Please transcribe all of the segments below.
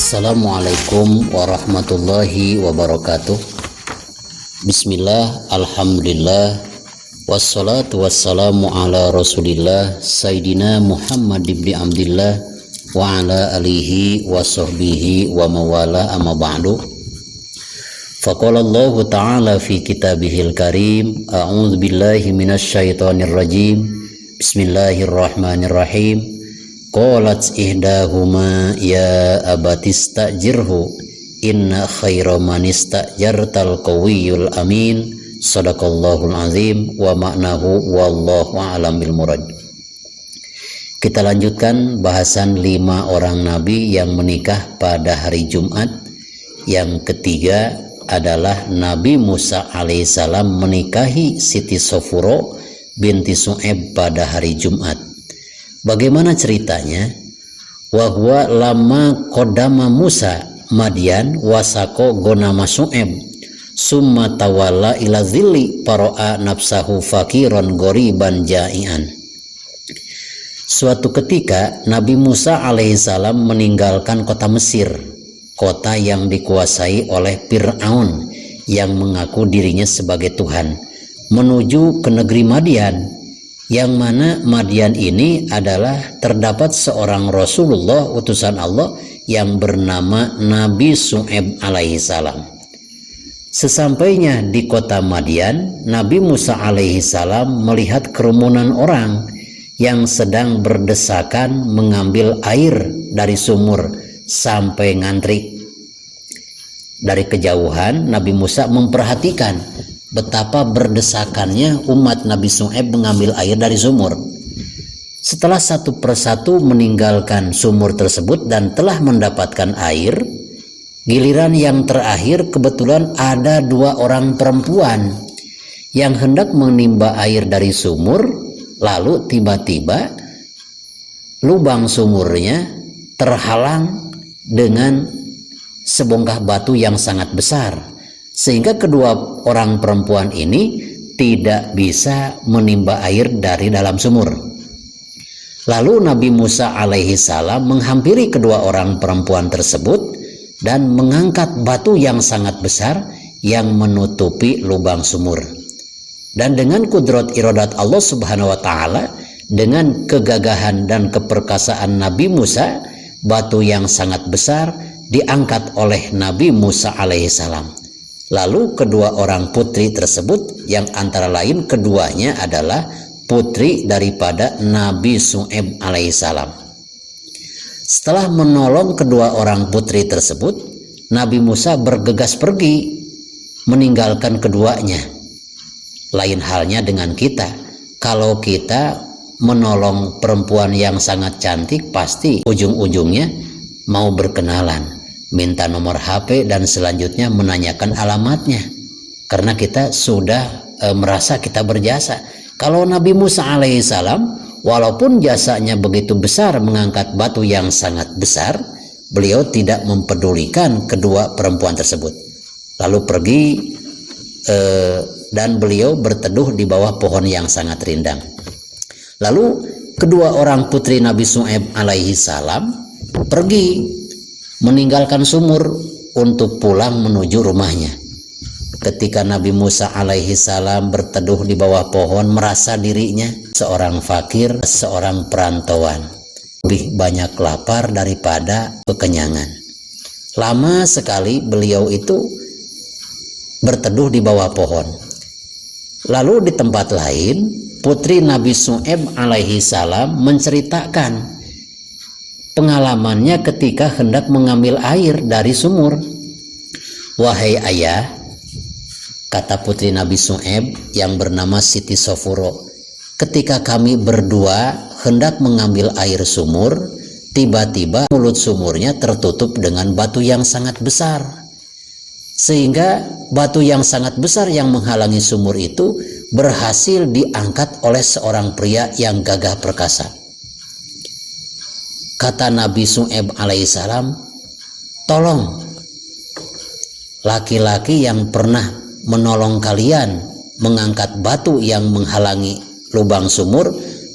Assalamualaikum warahmatullahi wabarakatuh. Bismillah, alhamdulillah, wassalatu wassalamu ala rasulillah Sayyidina Muhammad ibn Abdillah wa ala alihi wa sahbihi wa mawala amma ba'du. Faqala Allah ta'ala fi kitabihil karim, a'udzu billahi minasyaitonir rajim. Bismillahirrahmanirrahim. Qalat ihdahuma ya abatistajirhu inna khaira man istajartal qawiyul amin. Shadaqallahul azim wa ma'nahu wallahu a'lam bil murad. Kita lanjutkan bahasan 5 orang nabi yang menikah pada hari Jumat. Yang ketiga adalah Nabi Musa alaihissalam menikahi Siti Sofuro binti Su'eb pada hari Jumat. Bagaimana ceritanya? Wa huwa lama qodama Musa Madian wasako gonama Su'eb summa tawalla ila zilli paro'a nafsahu fakiron goriban ja'ian. Suatu ketika Nabi Musa alaihissalam meninggalkan kota Mesir, kota yang dikuasai oleh Fir'aun yang mengaku dirinya sebagai Tuhan, menuju ke negeri Madian, yang mana Madian ini adalah terdapat seorang Rasulullah utusan Allah yang bernama Nabi Su'eb alaihissalam. Sesampainya di kota Madian, Nabi Musa alaihissalam melihat kerumunan orang yang sedang berdesakan mengambil air dari sumur sampai ngantri. Dari kejauhan Nabi Musa memperhatikan betapa berdesakannya umat Nabi Su'eb mengambil air dari sumur. Setelah satu persatu meninggalkan sumur tersebut dan telah mendapatkan air, giliran yang terakhir kebetulan ada 2 orang perempuan yang hendak menimba air dari sumur. Lalu tiba-tiba lubang sumurnya terhalang dengan sebongkah batu yang sangat besar, sehingga kedua orang perempuan ini tidak bisa menimba air dari dalam sumur. Lalu Nabi Musa alaihissalam menghampiri kedua orang perempuan tersebut dan mengangkat batu yang sangat besar yang menutupi lubang sumur. Dan dengan kudrat iradat Allah subhanahu wa ta'ala, dengan kegagahan dan keperkasaan Nabi Musa, batu yang sangat besar diangkat oleh Nabi Musa alaihissalam. Lalu kedua orang putri tersebut, yang antara lain keduanya adalah putri daripada Nabi Su'eb alaihissalam. Setelah menolong kedua orang putri tersebut, Nabi Musa bergegas pergi meninggalkan keduanya. Lain halnya dengan kita. Kalau kita menolong perempuan yang sangat cantik, pasti ujung-ujungnya mau berkenalan, minta nomor HP, dan selanjutnya menanyakan alamatnya, karena kita sudah merasa kita berjasa. Kalau Nabi Musa alaihissalam, walaupun jasanya begitu besar mengangkat batu yang sangat besar, beliau tidak mempedulikan kedua perempuan tersebut, lalu pergi dan beliau berteduh di bawah pohon yang sangat rindang. Lalu kedua orang putri Nabi Su'eb alaihissalam pergi meninggalkan sumur untuk pulang menuju rumahnya. Ketika Nabi Musa alaihissalam berteduh di bawah pohon, merasa dirinya seorang fakir, seorang perantauan, lebih banyak lapar daripada kekenyangan. Lama sekali beliau itu berteduh di bawah pohon. Lalu di tempat lain, putri Nabi Su'eb alaihissalam menceritakan pengalamannya ketika hendak mengambil air dari sumur. Wahai ayah, kata putri Nabi Su'eb yang bernama Siti Sofuro, ketika kami berdua hendak mengambil air sumur, tiba-tiba mulut sumurnya tertutup dengan batu yang sangat besar, sehingga batu yang sangat besar yang menghalangi sumur itu berhasil diangkat oleh seorang pria yang gagah perkasa. Kata Nabi Su'eb alaihissalam, tolong, laki-laki yang pernah menolong kalian mengangkat batu yang menghalangi lubang sumur,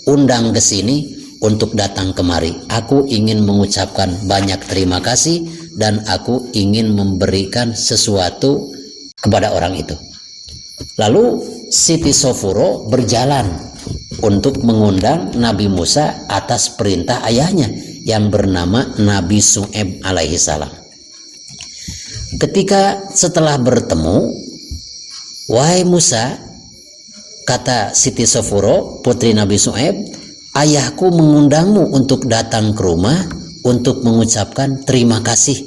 undang ke sini untuk datang kemari. Aku ingin mengucapkan banyak terima kasih dan aku ingin memberikan sesuatu kepada orang itu. Lalu Siti Safura berjalan untuk mengundang Nabi Musa atas perintah ayahnya yang bernama Nabi Syu'aib alaihi salam. Ketika setelah bertemu, "Wahai Musa," kata Siti Safura, putri Nabi Syu'aib, "ayahku mengundangmu untuk datang ke rumah untuk mengucapkan terima kasih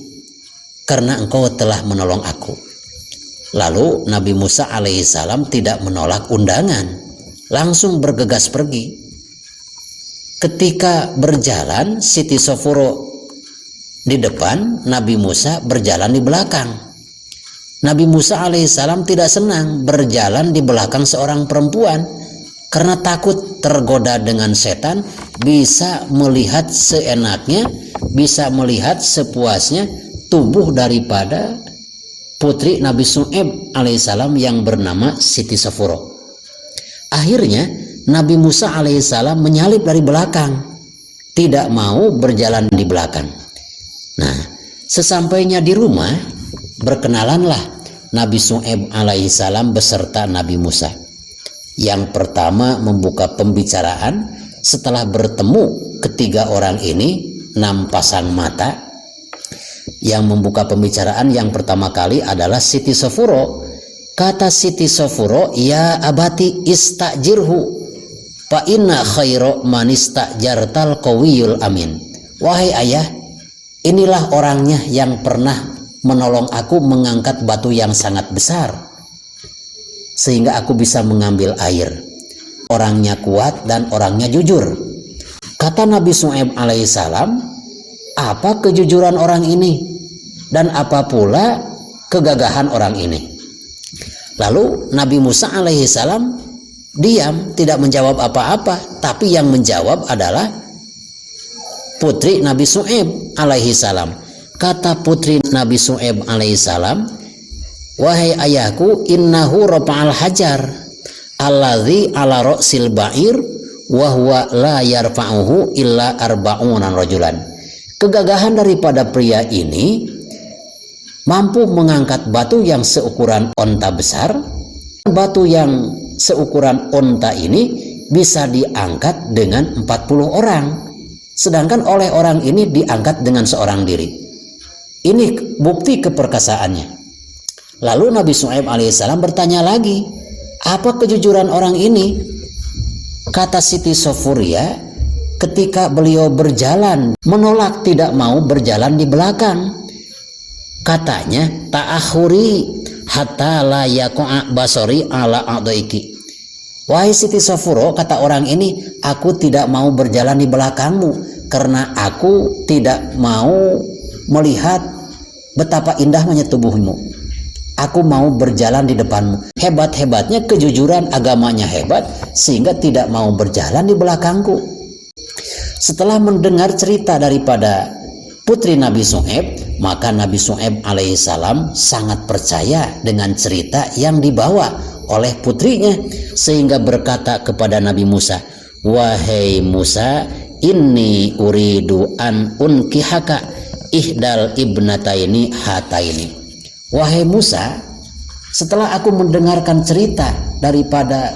karena engkau telah menolong aku." Lalu Nabi Musa alaihissalam tidak menolak undangan, langsung bergegas pergi. Ketika berjalan, Siti Safura di depan, Nabi Musa berjalan di belakang. Nabi Musa alaihissalam tidak senang berjalan di belakang seorang perempuan karena takut tergoda dengan setan, bisa melihat seenaknya, bisa melihat sepuasnya tubuh daripada putri Nabi Syu'aib alaihissalam yang bernama Siti Safura. Akhirnya Nabi Musa alaihissalam menyalip dari belakang, tidak mau berjalan di belakang. Nah, sesampainya di rumah, berkenalanlah Nabi Syu'aib alaihissalam beserta Nabi Musa. Yang pertama membuka pembicaraan setelah bertemu ketiga orang ini, 6 pasang mata. Yang membuka pembicaraan yang pertama kali adalah Siti Safura. Kata Siti Safura, "Ya abati istajirhu fa inna khaira man istajartal qawiyul amin." Wahai ayah, inilah orangnya yang pernah menolong aku mengangkat batu yang sangat besar sehingga aku bisa mengambil air. Orangnya kuat dan orangnya jujur. Kata Nabi Syu'aib alaihissalam, "Apa kejujuran orang ini dan apa pula kegagahan orang ini?" Lalu Nabi Musa alaihissalam diam, tidak menjawab apa-apa, tapi yang menjawab adalah putri Nabi Syu'aib alaihissalam. Kata putri Nabi Syu'aib alaihissalam, "Wahai ayahku, innahu rafa'al hajar alladzi ala ra'sil ba'ir wa huwa la yarfa'uhu illa arba'una rajulan." Kegagahan daripada pria ini mampu mengangkat batu yang seukuran onta besar. Batu yang seukuran onta ini bisa diangkat dengan 40 orang, sedangkan oleh orang ini diangkat dengan seorang diri. Ini bukti keperkasaannya. Lalu Nabi Syu'aib alaihissalam bertanya lagi, "Apa kejujuran orang ini?" Kata Siti Safura, ketika beliau berjalan, menolak, tidak mau berjalan di belakang. Katanya, "Ta'akhuri hatta la yaqa' basari ala a'daiki." Wahai Siti Safura, kata orang ini, "Aku tidak mau berjalan di belakangmu karena aku tidak mau melihat betapa indahnya tubuhmu. Aku mau berjalan di depanmu." Hebat-hebatnya kejujuran, agamanya hebat sehingga tidak mau berjalan di belakangku. Setelah mendengar cerita daripada putri Nabi Syu'aib, maka Nabi Syu'aib alaihissalam sangat percaya dengan cerita yang dibawa oleh putrinya, sehingga berkata kepada Nabi Musa, "Wahai Musa, inni uridu an unkihaka ihdal ibnataini hataini." Wahai Musa, setelah aku mendengarkan cerita daripada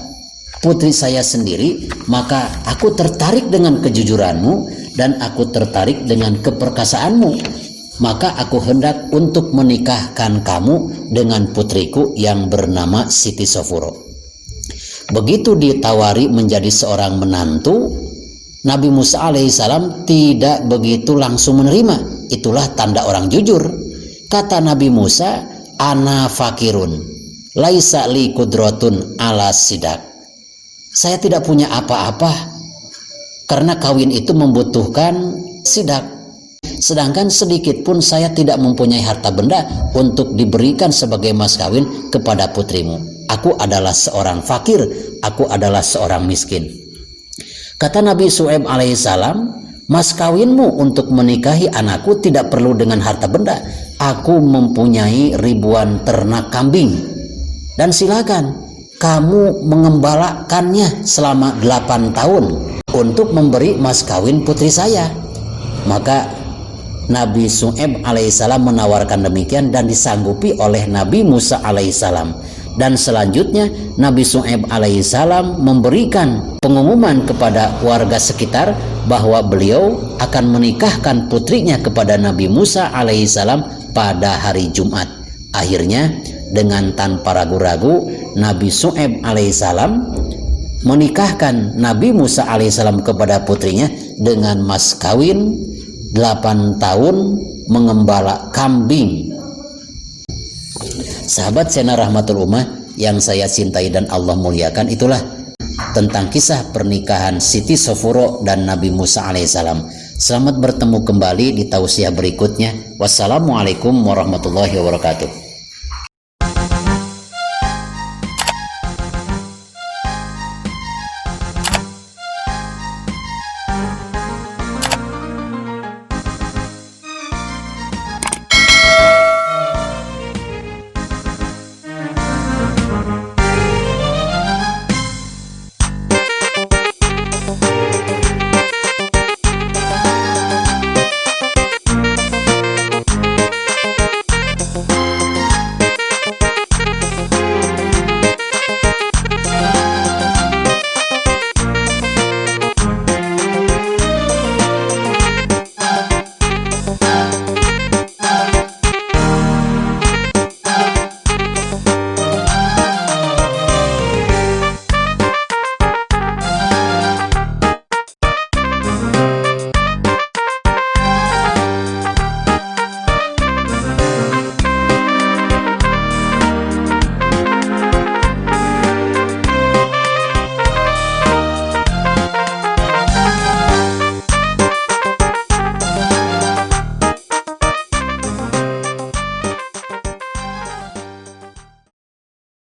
putri saya sendiri, maka aku tertarik dengan kejujuranmu dan aku tertarik dengan keperkasaanmu. Maka aku hendak untuk menikahkan kamu dengan putriku yang bernama Siti Safura. Begitu ditawari menjadi seorang menantu, Nabi Musa alaihissalam tidak begitu langsung menerima. Itulah tanda orang jujur. Kata Nabi Musa, "Ana fakirun, laisa li kudrotun ala sidak." Saya tidak punya apa-apa karena kawin itu membutuhkan sidak. Sedangkan sedikit pun saya tidak mempunyai harta benda untuk diberikan sebagai mas kawin kepada putrimu. Aku adalah seorang fakir, aku adalah seorang miskin. Kata Nabi Syu'aib alaihissalam, "Mas kawinmu untuk menikahi anakku tidak perlu dengan harta benda. Aku mempunyai ribuan ternak kambing. Dan silakan kamu mengembalakannya selama 8 tahun untuk memberi mas kawin putri saya." Maka Nabi Syu'aib alaihissalam menawarkan demikian dan disanggupi oleh Nabi Musa alaihissalam. Dan selanjutnya Nabi Syu'aib alaihissalam memberikan pengumuman kepada warga sekitar bahwa beliau akan menikahkan putrinya kepada Nabi Musa alaihissalam pada hari Jumat. Akhirnya dengan tanpa ragu-ragu Nabi Syu'aib alaihissalam menikahkan Nabi Musa alaihissalam kepada putrinya dengan mas kawin 8 tahun mengembala kambing. Sahabat channel Rahmatul Ummah yang saya cintai dan Allah muliakan, itulah tentang kisah pernikahan Siti Sofuro dan Nabi Musa alaihissalam. Selamat bertemu kembali di tausiah berikutnya. Wassalamualaikum warahmatullahi wabarakatuh.